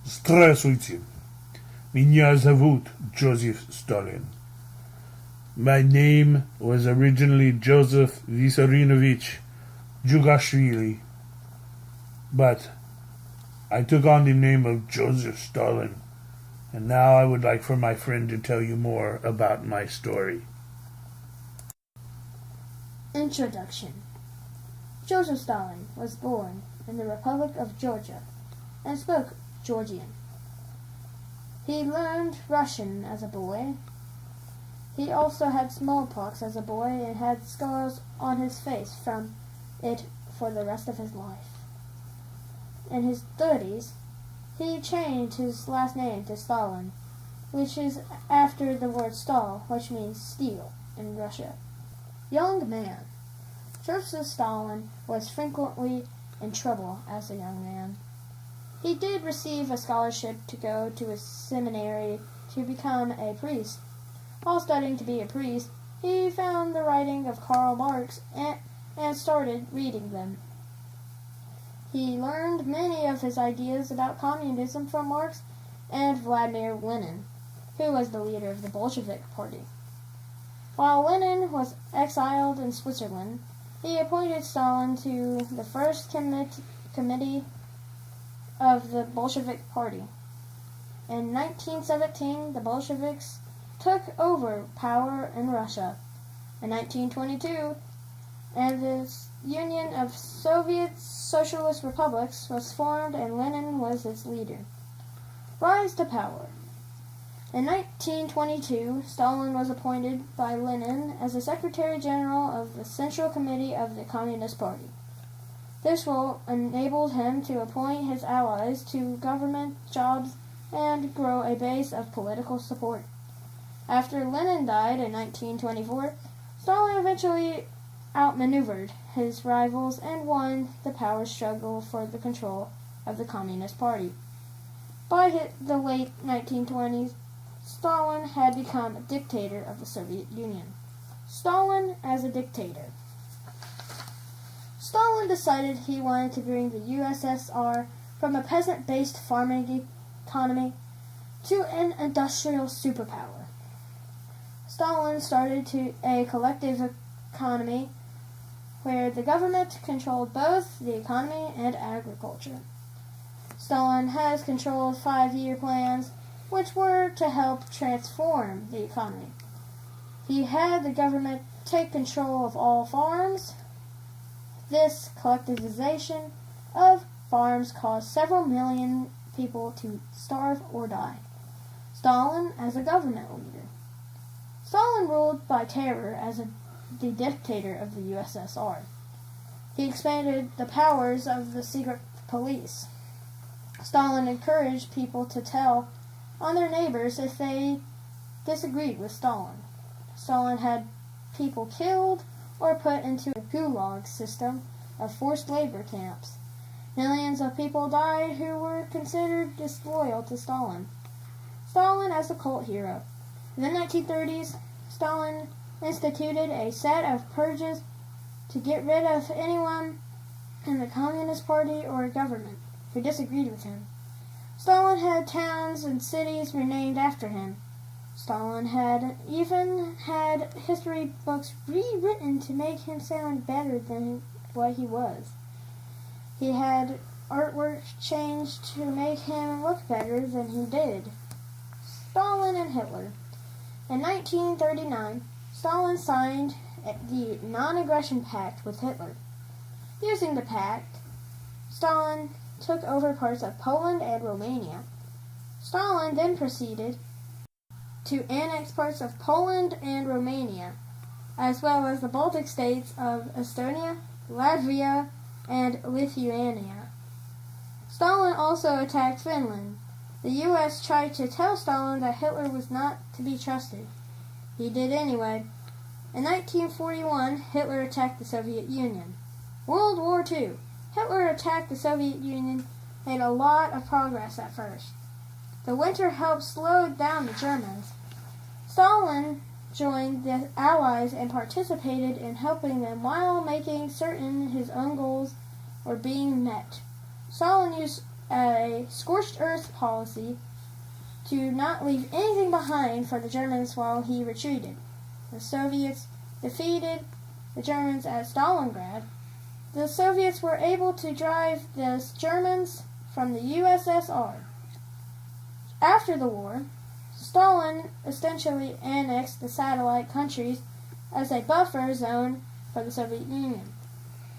Здравствуйте. Меня зовут Joseph Stalin. My name was originally Joseph Vissarionovich Jugashvili, but I took on the name of Joseph Stalin, and now I would like for my friend to tell you more about my story. Introduction. Joseph Stalin was born in the Republic of Georgia and spoke Georgian. He learned Russian as a boy. He also had smallpox as a boy and had scars on his face from it for the rest of his life. In his 30s, he changed his last name to Stalin, which is after the word Stal, which means steel in Russia. Young man. Joseph Stalin was frequently in trouble as a young man. He did receive a scholarship to go to a seminary to become a priest. While studying to be a priest, he found the writing of Karl Marx and started reading them. He learned many of his ideas about communism from Marx and Vladimir Lenin, who was the leader of the Bolshevik Party. While Lenin was exiled in Switzerland, he appointed Stalin to the first committee of the Bolshevik Party. In 1917, the Bolsheviks took over power in Russia. In 1922, and the Union of Soviet Socialist Republics was formed and Lenin was its leader. Rise to power. In 1922, Stalin was appointed by Lenin as the Secretary General of the Central Committee of the Communist Party. This role enabled him to appoint his allies to government jobs and grow a base of political support. After Lenin died in 1924, Stalin eventually outmaneuvered his rivals and won the power struggle for the control of the Communist Party. By the late 1920s, Stalin had become a dictator of the Soviet Union. Stalin as a dictator. Stalin decided he wanted to bring the USSR from a peasant-based farming economy to an industrial superpower. Stalin started a collective economy where the government controlled both the economy and agriculture. Stalin has controlled 5-year plans which were to help transform the economy. He had the government take control of all farms. This collectivization of farms caused several million people to starve or die. Stalin as a government leader. Stalin ruled by terror as the dictator of the USSR. He expanded the powers of the secret police. Stalin encouraged people to tell on their neighbors if they disagreed with Stalin. Stalin had people killed or put into a gulag system of forced labor camps. Millions of people died who were considered disloyal to Stalin. Stalin as a cult hero. In the 1930s, Stalin instituted a set of purges to get rid of anyone in the Communist Party or government who disagreed with him. Stalin had towns and cities renamed after him. Stalin had even had history books rewritten to make him sound better than what he was. He had artwork changed to make him look better than he did. Stalin and Hitler. In 1939, Stalin signed the Non-Aggression Pact with Hitler. Using the pact, Stalin took over parts of Poland and Romania. Stalin then proceeded to annex parts of Poland and Romania, as well as the Baltic states of Estonia, Latvia, and Lithuania. Stalin also attacked Finland. The U.S. tried to tell Stalin that Hitler was not to be trusted. He did anyway. In 1941, Hitler attacked the Soviet Union. World War II. Hitler attacked the Soviet Union, made a lot of progress at first. The winter helped slow down the Germans. Stalin joined the Allies and participated in helping them while making certain his own goals were being met. Stalin used a scorched earth policy to not leave anything behind for the Germans while he retreated. The Soviets defeated the Germans at Stalingrad. The Soviets were able to drive the Germans from the USSR. After the war, Stalin essentially annexed the satellite countries as a buffer zone for the Soviet Union.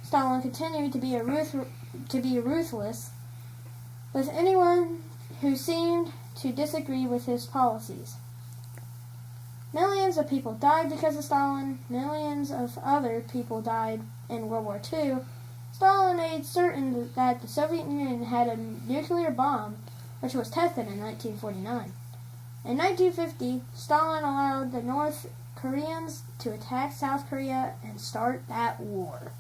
Stalin continued to be ruthless with anyone who seemed to disagree with his policies. Millions of people died because of Stalin. Millions of other people died in World War II. Stalin made certain that the Soviet Union had a nuclear bomb, which was tested in 1949. In 1950, Stalin allowed the North Koreans to attack South Korea and start that war.